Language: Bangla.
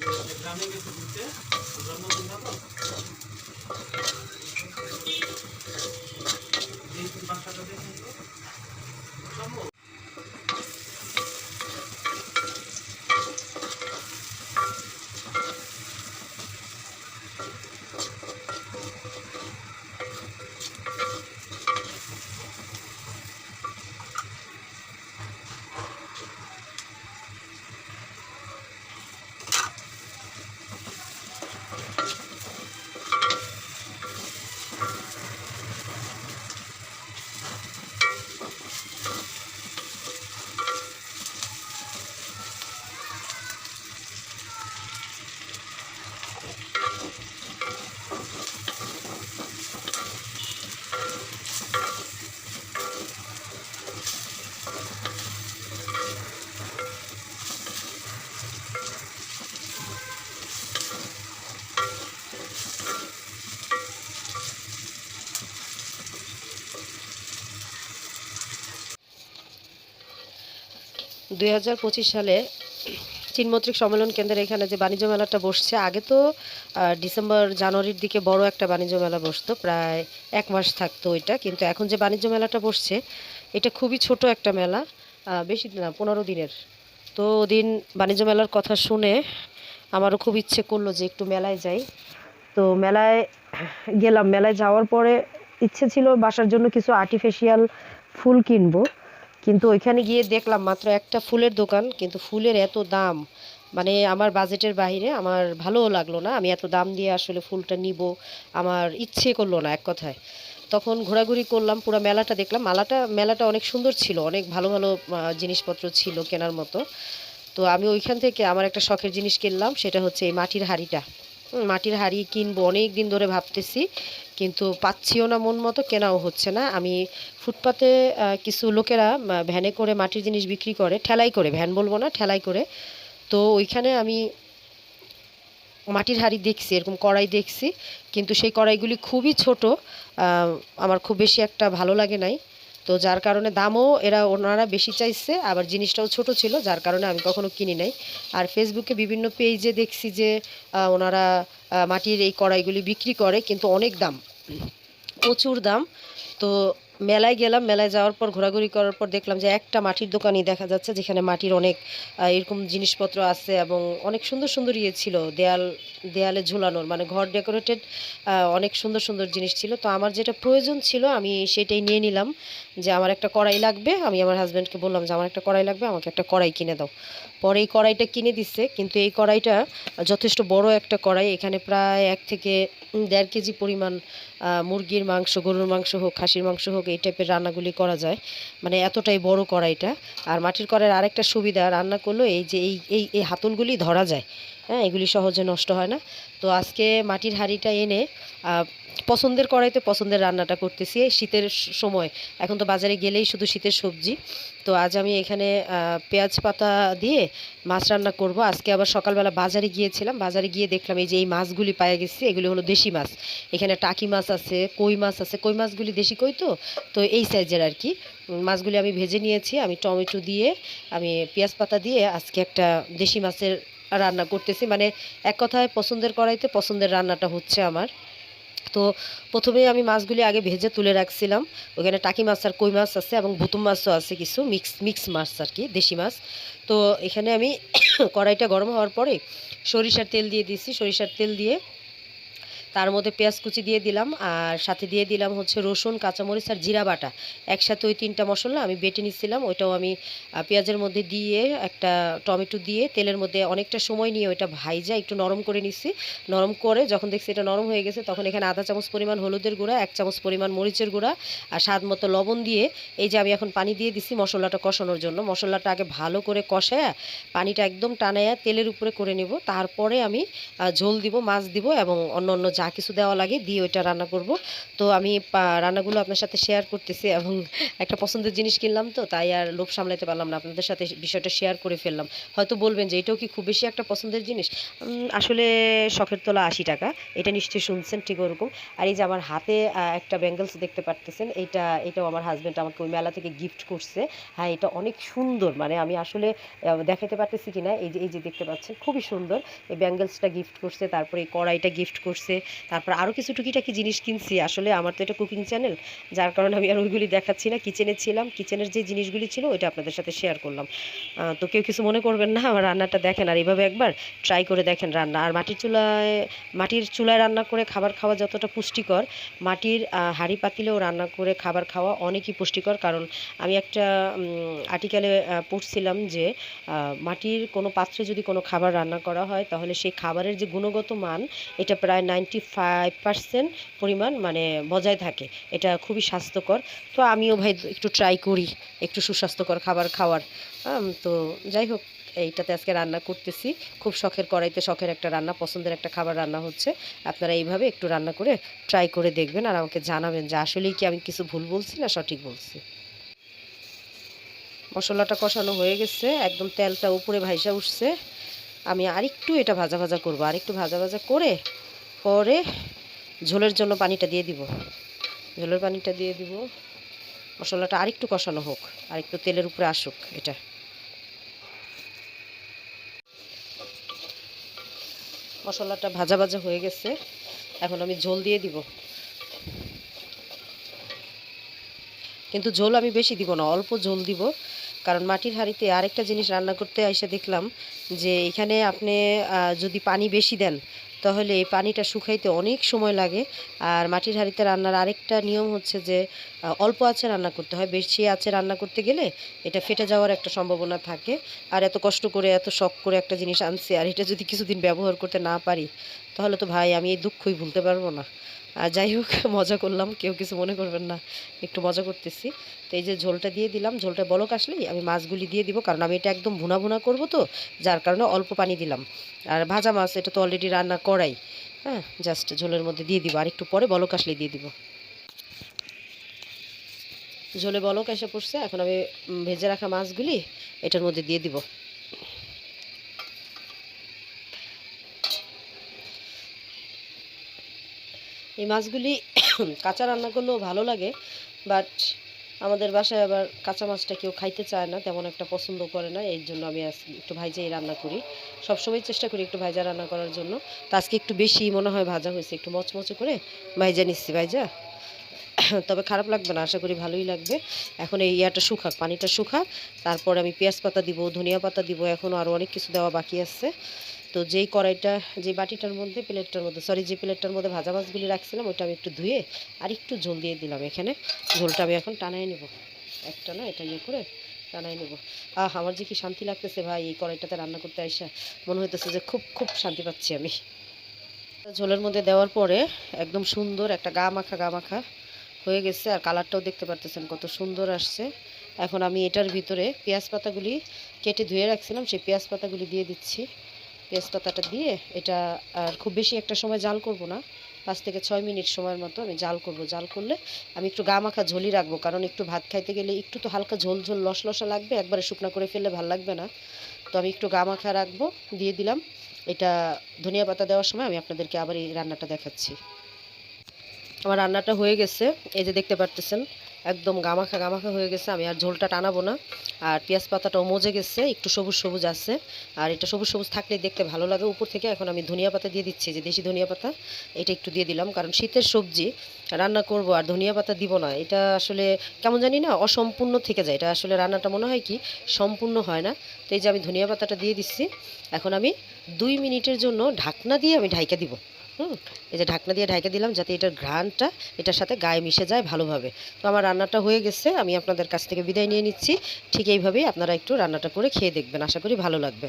গ্রামে গেছে ঘুরতে, জন্মদিন না তো, বাসাটা দেখুন তো সম্ভব। 2025 সালে চীনমৈত্রিক সম্মেলন কেন্দ্রের এখানে যে বাণিজ্য মেলাটা বসছে, আগে তো ডিসেম্বর জানুয়ারির দিকে বড় একটা বাণিজ্য মেলা বসতো, প্রায় 1 মাস থাকতো ওইটা। কিন্তু এখন যে বাণিজ্য মেলাটা বসছে এটা খুবই ছোট একটা মেলা, বেশি দিন না, 15 দিনের। তো ওদিন বাণিজ্য মেলার কথা শুনে আমারও খুব ইচ্ছে করলো যে একটু মেলায় যাই। তো মেলায় গেলাম। মেলায় যাওয়ার পরে ইচ্ছে ছিল বাসার জন্য কিছু আর্টিফিশিয়াল ফুল কিনবো, কিন্তু ওইখানে গিয়ে দেখলাম মাত্র একটা ফুলের দোকান, কিন্তু ফুলের এত দাম, মানে আমার বাজেটের বাইরে। আমার ভালোও লাগলো না, আমি এত দাম দিয়ে আসলে ফুলটা নিব, আমার ইচ্ছে করলো না এক কথায়। তখন ঘোরাঘুরি করলাম, পুরো মেলাটা দেখলাম। মেলাটা অনেক সুন্দর ছিল, অনেক ভালো ভালো জিনিসপত্র ছিল কেনার মতো। তো আমি ওইখান থেকে আমার একটা শখের জিনিস কিনলাম, সেটা হচ্ছে এই মাটির হাঁড়িটা। মাটির হাঁড়ি কিনবো অনেক দিন ধরে ভাবতেছি, কিন্তু পাচ্ছিও না মন মতো, কেনাও হচ্ছে না। আমি ফুটপাতে কিছু লোকেরা ভ্যানে করে মাটির জিনিস বিক্রি করে, ঠেলাই করে, ভ্যান বলবো না, ঠেলাই করে। তো ওইখানে আমি মাটির হাঁড়ি দেখছি, এরকম কড়াই দেখছি, কিন্তু সেই কড়াইগুলি খুবই ছোট। আমার খুব বেশি একটা ভালো লাগে নাই। তো যার কারণে দামও ওনারা বেশি চাইছে, আবার জিনিসটাও ছোট ছিল, যার কারণে আমি কখনো কিনি নাই। আর ফেসবুকে বিভিন্ন পেজে দেখছি যে ওনারা মাটির এই কড়াইগুলি বিক্রি করে, কিন্তু অনেক দাম, প্রচুর দাম। তো মেলায় গেলাম, মেলায় যাওয়ার পর ঘোরাঘুরি করার পর দেখলাম যে একটা মাটির দোকানই দেখা যাচ্ছে, যেখানে মাটির অনেক এরকম জিনিসপত্র আছে, এবং অনেক সুন্দর সুন্দর ইয়ে ছিল, দেয়ালে ঝুলানোর, মানে ঘর ডেকোরেটেড, অনেক সুন্দর সুন্দর জিনিস ছিল। তো আমার যেটা প্রয়োজন ছিল আমি সেটাই নিয়ে নিলাম, যে আমার একটা কড়াই লাগবে। আমি আমার হাজব্যান্ডকে বললাম যে আমার একটা কড়াই লাগবে, আমাকে একটা কড়াই কিনে দাও। পরে এই কড়াইটা কিনে দিচ্ছে, কিন্তু এই কড়াইটা যথেষ্ট বড় একটা কড়াই। এখানে প্রায় 1 থেকে 1.5 কেজি পরিমাণ মুরগির মাংস, গরুর মাংস হোক, খাসির মাংস হোক, এই টাইপের রান্নাগুলি করা যায়, মানে এতটাই বড় কড়াইটা। আর মাটির কড়াইয়ের আরেকটা সুবিধা, রান্না করলেও এই যে এই এই এই হাতলগুলি ধরা যায়, হ্যাঁ, এগুলি সহজে নষ্ট হয় না। তো আজকে মাটির হাঁড়িটা এনে পছন্দের কড়াইতে পছন্দের রান্নাটা করতেছি এই শীতের সময়। এখন তো বাজারে গেলেই শুধু শীতের সবজি। তো আজ আমি এখানে পেঁয়াজ পাতা দিয়ে মাছ রান্না করব। আজকে আবার সকালবেলা বাজারে গিয়েছিলাম, বাজারে গিয়ে দেখলাম এই যে এই মাছগুলি পায়ে গেছি, এগুলি হলো দেশি মাছ। এখানে টাকি মাছ আছে, কই মাছ আছে, কই মাছগুলি দেশি কই, তো তো এই সাইজের আর কি। মাছগুলি আমি ভেজে নিয়েছি, আমি টমেটো দিয়ে, আমি পেঁয়াজ পাতা দিয়ে আজকে একটা দেশি মাছের রান্না করতেছি, মানে এক কথায় পছন্দের কড়াইতে পছন্দের রান্নাটা হচ্ছে আমার। তো প্রথমেই আমি মাছগুলি আগে ভেজে তুলে রাখছিলাম। ওখানে টাকি মাছ আর কই মাছ আছে, এবং ভুতুম মাছও আছে কিছু, মিক্স মাছ আর কি, দেশি মাছ। তো এখানে আমি কড়াইটা গরম হওয়ার পরে সরিষার তেল দিয়ে দিছি, সরিষার তেল দিয়ে তার মধ্যে পেঁয়াজ কুচি দিয়ে দিলাম, আর সাথে দিয়ে দিলাম হচ্ছে রসুন, কাঁচামরিচ আর জিরা বাটা। একসাথে ওই 3টা মশলা আমি বেটে নিচ্ছিলাম, ওইটাও আমি পেঁয়াজের মধ্যে দিয়ে, একটা টমেটো দিয়ে তেলের মধ্যে অনেকটা সময় নিয়ে ওইটা ভাইজা একটু নরম করে নিচ্ছি। নরম করে যখন দেখছি এটা নরম হয়ে গেছে, তখন এখানে আধা চামচ পরিমাণ হলুদের গুঁড়া, 1 চামচ পরিমাণ মরিচের গুঁড়া আর স্বাদ মতো লবণ দিয়ে, এই যে আমি এখন পানি দিয়ে দিচ্ছি মশলাটা কষানোর জন্য। মশলাটা আগে ভালো করে কষায়া পানিটা একদম টানায়া তেলের উপরে করে নেব, তারপরে আমি ঝোল দিব, মাছ দিব, এবং অন্য অন্য যা যা কিছু দেওয়া লাগে দিয়ে ওইটা রান্না করব। তো আমি রান্নাগুলো আপনার সাথে শেয়ার করতেছি এবং একটা পছন্দের জিনিস কিনলাম, তো তাই আর লোভ সামলাতে পারলাম না, আপনাদের সাথে বিষয়টা শেয়ার করে ফেললাম। হয়তো বলবেন যে এটাও কি খুব বেশি একটা পছন্দের জিনিস? আসলে শখের তোলা 80 টাকা, এটা নিশ্চয়ই শুনছেন ঠিক ওরকম। আর এই যে আমার হাতে একটা ব্যাঙ্গেলস দেখতে পারতেছেন, এটাও আমার হাজব্যান্ড আমাকে ওই মেলা থেকে গিফট করছে। হ্যাঁ, এটা অনেক সুন্দর, মানে আমি আসলে দেখাতে পারতেছি কিনা, এই যে দেখতে পাচ্ছেন খুবই সুন্দর। এই ব্যাঙ্গেলসটা গিফট করছে, তারপরে এই কড়াইটা গিফট করছে, তারপর আরও কিছু টুকিটাকি জিনিস কিনছি। আসলে আমার তো এটা কুকিং চ্যানেল, যার কারণে আমি আর ওইগুলি দেখাচ্ছি না। কিচেনে ছিলাম, কিচেনের যে জিনিসগুলি ছিল ওইটা আপনাদের সাথে শেয়ার করলাম। তো কেউ কিছু মনে করবেন না, আমার রান্নাটা দেখেন আর এইভাবে একবার ট্রাই করে দেখেন রান্না। আর মাটির চুলায় রান্না করে খাবার খাওয়া যতটা পুষ্টিকর, মাটির হাঁড়ি পাতিলেও রান্না করে খাবার খাওয়া অনেকই পুষ্টিকর। কারণ আমি একটা আর্টিকেলে পড়ছিলাম যে মাটির কোনো পাত্রে যদি কোনো খাবার রান্না করা হয় তাহলে সেই খাবারের যে গুণগত মান, এটা প্রায় 95% পরিমাণ মানে বজায় থাকে। এটা খুবই স্বাস্থ্যকর। তো আমিও ভাই একটু ট্রাই করি একটু সুস্বাস্থ্যকর খাবার খাওয়ার। তো যাই হোক, এইটাতে আজকে রান্না করতেছি। খুব শখের কড়াইতে শখের একটা রান্না, পছন্দের একটা খাবার রান্না হচ্ছে। আপনারা এইভাবে একটু রান্না করে ট্রাই করে দেখবেন আর আমাকে জানাবেন যে আসলেই কি আমি কিছু ভুল বলছি না সঠিক বলছি। মশলাটা কষানো হয়ে গেছে, একদম তেলটা উপরে ভাইসা উঠছে। আমি আরেকটু এটা ভাজা ভাজা করবো, আরেকটু ভাজা ভাজা করে পরে ঝোলের জন্য পানিটা দিয়ে দিব। ঝোলের পানিটা দিয়ে দিব, মশলাটা আরেকটু কষানো হোক, আরেকটু তেলের উপরে আসুক। এটা মশলাটা ভাজা ভাজা হয়ে গেছে, এখন আমি ঝোল দিয়ে দিব। কিন্তু ঝোল আমি বেশি দিব না, অল্প ঝোল দিব। কারণ মাটির হাঁড়িতে আরেকটা জিনিস রান্না করতে এসে দেখলাম যে এখানে আপনি যদি পানি বেশি দেন তাহলে এই পানিটা শুকাইতে অনেক সময় লাগে। আর মাটির হাঁড়িতে রান্নার আরেকটা নিয়ম হচ্ছে যে অল্প আঁচে রান্না করতে হয়, বেশি আঁচে রান্না করতে গেলে এটা ফেটে যাওয়ার একটা সম্ভাবনা থাকে। আর এত কষ্ট করে এত শখ করে একটা জিনিস আনছি, আর এটা যদি কিছুদিন ব্যবহার করতে না পারি তাহলে তো ভাই আমি এই দুঃখই ভুলতে পারবো না। আর যাই হোক, মজা করলাম, কেউ কিছু মনে করবেন না, একটু মজা করতেছি। তো এই যে ঝোলটা দিয়ে দিলাম, ঝোলটা বলক আসলেই আমি মাছগুলি দিয়ে দিব, কারণ আমি এটা একদম ভুনা ভুনা করবো, তো যার কারণে অল্প পানি দিলাম। আর ভাজা মাছ এটা তো অলরেডি রান্না করাই। হ্যাঁ, জাস্ট ঝোলের মধ্যে দিয়ে দিব, আর একটু পরে বলক আসলেই দিয়ে দিব। ঝোলে বলক এসে পড়ছে, এখন আমি ভেজে রাখা মাছগুলি এটার মধ্যে দিয়ে দিব। এই মাছগুলি কাঁচা রান্না করলেও ভালো লাগে, বাট আমাদের বাসায় আবার কাঁচা মাছটা কেউ খাইতে চায় না, তেমন একটা পছন্দ করে না। এই জন্য আমি একটু ভাইজাই রান্না করি, সবসময় চেষ্টা করি একটু ভাইজা রান্না করার জন্য। তো আজকে একটু বেশি মনে হয় ভাজা হয়েছে, একটু মচমচে করে ভাইজা নিচ্ছি। ভাইজা তবে খারাপ লাগবে না, আশা করি ভালোই লাগবে। এখন এই ইয়াটা শুকাক, পানিটা শুকাক, তারপর আমি পেঁয়াজ পাতা দিব, ধনিয়া পাতা দিব, এখনও আরও অনেক কিছু দেওয়া বাকি আছে। তো যেই কড়াইটা, যে বাটিটার মধ্যে, যে প্লেটটার মধ্যে ভাজা মাছগুলি রাখছিলাম ওইটা আমি একটু ধুয়ে আর একটু ঝোল দিয়ে দিলাম এখানে। ঝোলটা আমি এখন টানাই নেব, একটা না এটা ইয়ে করে টানাই নেব। আমার যে কি শান্তি লাগতেছে ভাই, এই কড়াইটাতে রান্না করতে আইসা মনে হইতেছে যে খুব খুব শান্তি পাচ্ছি আমি। ঝোলের মধ্যে দেওয়ার পরে একদম সুন্দর একটা গা মাখা হয়ে গেছে, আর কালারটাও দেখতে পারতেছেন কত সুন্দর আসছে। এখন আমি এটার ভিতরে পেঁয়াজ পাতাগুলি কেটে ধুয়ে রাখছিলাম, সেই পেঁয়াজ পাতাগুলি দিয়ে দিচ্ছি। পেঁয়াজ পাতাটা দিয়ে এটা আর খুব বেশি একটা সময় জাল করব না, 5 থেকে 6 মিনিট সময়ের মতো আমি জাল করব। জাল করলে আমি একটু গা মাখা ঝোলই রাখবো, কারণ একটু ভাত খাইতে গেলে একটু তো হালকা ঝোল ঝোল লসা লাগবে, একবারে শুকনো করে ফেললে ভালো লাগবে না। তো আমি একটু গা মাখা রাখবো, দিয়ে দিলাম। এটা ধনিয়া পাতা দেওয়ার সময় আমি আপনাদেরকে আবার এই রান্নাটা দেখাচ্ছি। আমার রান্নাটা হয়ে গেছে, এই যে দেখতে পারতেছেন একদম গামাখা হয়ে গেছে। আমি আর ঝোলটা টানাবো না। আর পেঁয়াজ পাতাটাও মজে গেছে, একটু সবুজ সবুজ আছে, আর এটা সবুজ সবুজ থাকলে দেখতে ভালো লাগে উপর থেকে। এখন আমি ধনিয়া পাতা দিয়ে দিচ্ছি, যে দেশি ধনিয়া পাতা, এটা একটু দিয়ে দিলাম, কারণ শীতের সবজি রান্না করব আর ধনিয়া পাতা দিব না, এটা আসলে কেমন জানি না অসম্পূর্ণ থেকে যায়। এটা আসলে রান্নাটা মনে হয় কি সম্পূর্ণ হয় না। তো এই যে আমি ধনিয়া পাতাটা দিয়ে দিচ্ছি, এখন আমি 2 মিনিটের জন্য ঢাকনা দিয়ে আমি ঢাইকা দিব। এই যে ঢাকনা দিয়ে ঢাকা দিলাম, যাতে এটার ঘ্রাণটা এটার সাথে গায়ে মিশে যায় ভালোভাবে। তো আমার রান্নাটা হয়ে গেছে, আমি আপনাদের কাছ থেকে বিদায় নিয়ে নিচ্ছি। ঠিক এইভাবেই আপনারা একটু রান্নাটা করে খেয়ে দেখবেন, আশা করি ভালো লাগবে।